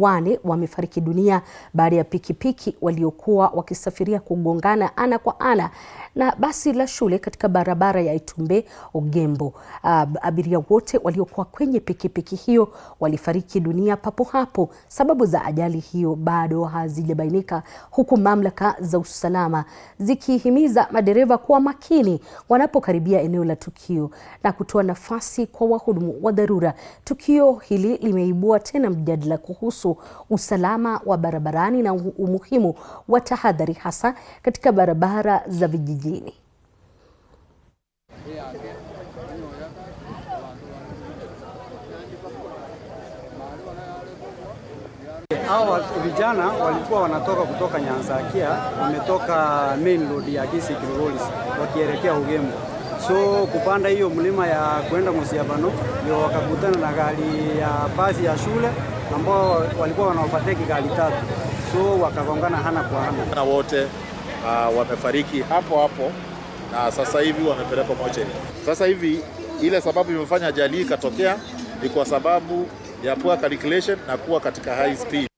wane wamefariki dunia baada ya pikipiki waliokuwa wakisafiria kugongana ana kwa ana na basi la shule katika barabara ya Itumbe Ogembo. Abiria wote waliokuwa kwenye pikipiki hiyo walifariki dunia papo hapo. Sababu za ajali hiyo bado hazijabainika, huku mamlaka za usalama zikihimiza madereva kuwa makini wanapokaribia eneo la tukio na kutoa nafasi kwa wahudumu wa dharura. Tukio hili limeibua tena mjadala kuhusu usalama wa barabarani na umuhimu wa tahadhari hasa katika barabara za vijijini. Hawa vijana walikuwa wanatoka kutoka Nyanzakia, wametoka main road ya Kisii Kilgoris wakielekea Ogembo. So kupanda hiyo mlima ya kwenda Musiabano ndio wakakutana na gari ya basi ya shule ambao walikuwa wanaovateki gari tatu. So wakagongana hana kwa hana. Na wote wamefariki hapo hapo na sasa hivi wamepelekwa mochari. Sasa hivi ile sababu imefanya ajali ikatokea ni kwa sababu ya poor calculation na kuwa katika high speed.